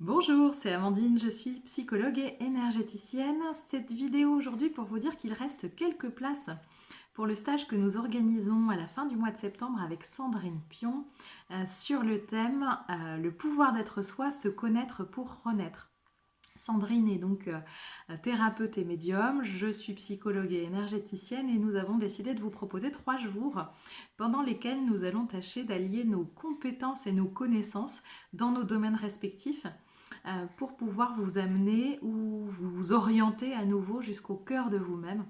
Bonjour, c'est Amandine, je suis psychologue et énergéticienne. Cette vidéo aujourd'hui pour vous dire qu'il reste quelques places pour le stage que nous organisons à la fin du mois de septembre avec Sandrine Pion sur le thème Le pouvoir d'être soi, se connaître pour renaître. Sandrine est donc thérapeute et médium, je suis psychologue et énergéticienne et nous avons décidé de vous proposer 3 jours pendant lesquels nous allons tâcher d'allier nos compétences et nos connaissances dans nos domaines respectifs pour pouvoir vous amener ou vous orienter à nouveau jusqu'au cœur de vous-même.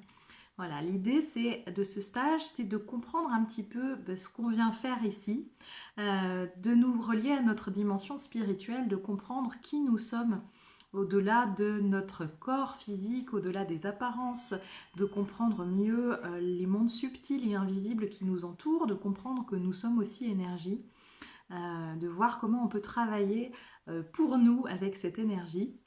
Voilà, l'idée de ce stage, c'est de comprendre un petit peu ce qu'on vient faire ici, de nous relier à notre dimension spirituelle, de comprendre qui nous sommes au-delà de notre corps physique, au-delà des apparences, de comprendre mieux les mondes subtils et invisibles qui nous entourent, de comprendre que nous sommes aussi énergie, de voir comment on peut travailler pour nous avec cette énergie.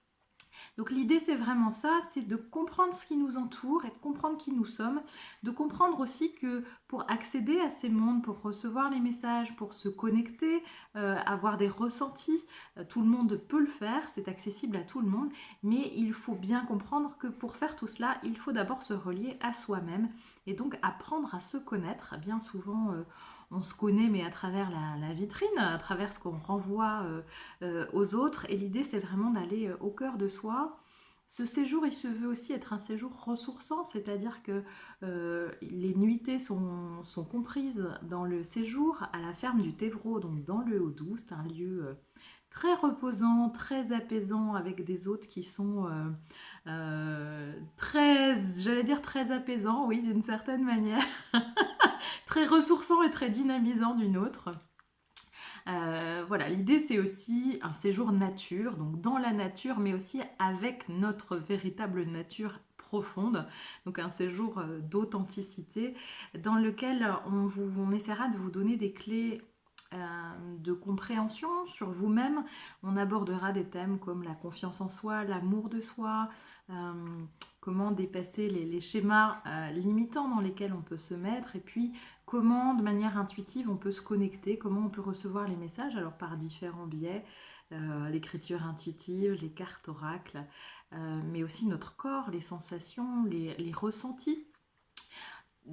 Donc l'idée c'est vraiment ça, c'est de comprendre ce qui nous entoure et de comprendre qui nous sommes, de comprendre aussi que pour accéder à ces mondes, pour recevoir les messages, pour se connecter, avoir des ressentis, tout le monde peut le faire, c'est accessible à tout le monde, mais il faut bien comprendre que pour faire tout cela, il faut d'abord se relier à soi-même et donc apprendre à se connaître. Bien souvent, on se connaît mais à travers la vitrine, à travers ce qu'on renvoie aux autres. Et l'idée, c'est vraiment d'aller au cœur de soi. Ce séjour, il se veut aussi être un séjour ressourçant, c'est-à-dire que les nuitées sont comprises dans le séjour à la ferme du Tévreau, donc dans le Haut-Doubs. C'est un lieu très reposant, très apaisant, avec des hôtes qui sont très, j'allais dire très apaisants, oui, d'une certaine manière, très ressourçant et très dynamisant d'une autre. Voilà, l'idée c'est aussi un séjour nature, donc dans la nature, mais aussi avec notre véritable nature profonde, donc un séjour d'authenticité dans lequel on essaiera de vous donner des clés de compréhension sur vous-même. On abordera des thèmes comme la confiance en soi, l'amour de soi, euh, comment dépasser les schémas limitants dans lesquels on peut se mettre, et puis comment de manière intuitive on peut se connecter, comment on peut recevoir les messages, alors par différents biais, l'écriture intuitive, les cartes oracles, mais aussi notre corps, les sensations, les ressentis.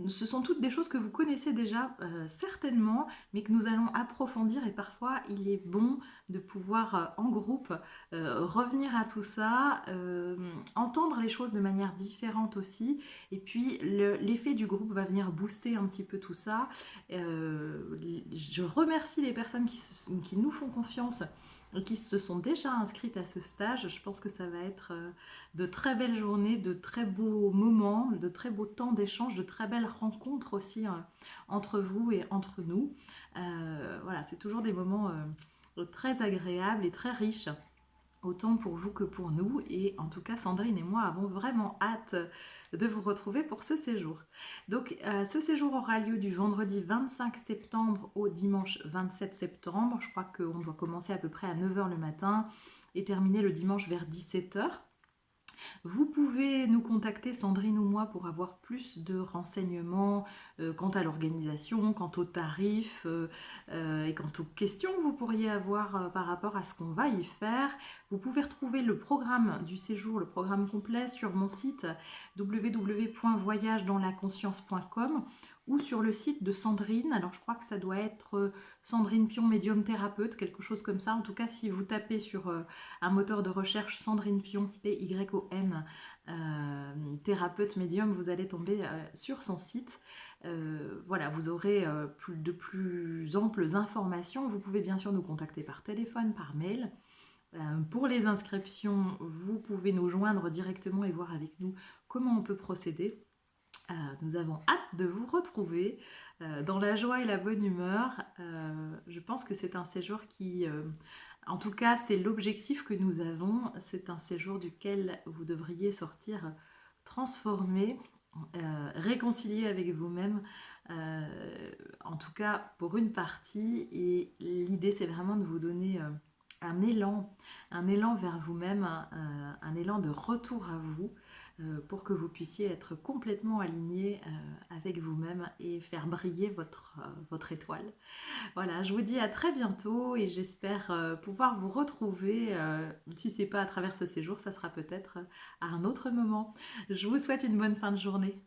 Ce sont toutes des choses que vous connaissez déjà certainement, mais que nous allons approfondir, et parfois il est bon de pouvoir en groupe revenir à tout ça, entendre les choses de manière différente aussi, et puis l'effet du groupe va venir booster un petit peu tout ça. Je remercie les personnes qui nous font confiance et qui se sont déjà inscrites à ce stage. Je pense que ça va être de très belles journées, de très beaux moments, de très beaux temps d'échange, de très belles rencontres aussi entre vous et entre nous. Voilà, c'est toujours des moments très agréables et très riches, autant pour vous que pour nous. Et en tout cas, Sandrine et moi avons vraiment hâte de vous retrouver pour ce séjour. Donc, ce séjour aura lieu du vendredi 25 septembre au dimanche 27 septembre. Je crois qu'on doit commencer à peu près à 9h le matin et terminer le dimanche vers 17h. Vous pouvez nous contacter, Sandrine ou moi, pour avoir plus de renseignements quant à l'organisation, quant aux tarifs et quant aux questions que vous pourriez avoir par rapport à ce qu'on va y faire. Vous pouvez retrouver le programme du séjour, le programme complet sur mon site www.voyagedanslaconscience.com ou sur le site de Sandrine. Alors je crois que ça doit être Sandrine Pion, médium thérapeute, quelque chose comme ça. En tout cas, si vous tapez sur un moteur de recherche Sandrine Pion, P-Y-O-N, thérapeute médium, vous allez tomber sur son site. Voilà, vous aurez de plus amples informations. Vous pouvez bien sûr nous contacter par téléphone, par mail. Pour les inscriptions, vous pouvez nous joindre directement et voir avec nous comment on peut procéder. Nous avons hâte de vous retrouver dans la joie et la bonne humeur. Je pense que c'est un séjour qui, en tout cas, c'est l'objectif que nous avons. C'est un séjour duquel vous devriez sortir transformé, réconcilié avec vous-même, en tout cas pour une partie. Et l'idée, c'est vraiment de vous donner un élan vers vous-même, un élan de retour à vous, pour que vous puissiez être complètement aligné avec vous-même et faire briller votre étoile. Voilà, je vous dis à très bientôt et j'espère pouvoir vous retrouver. Si c'est pas à travers ce séjour, ça sera peut-être à un autre moment. Je vous souhaite une bonne fin de journée.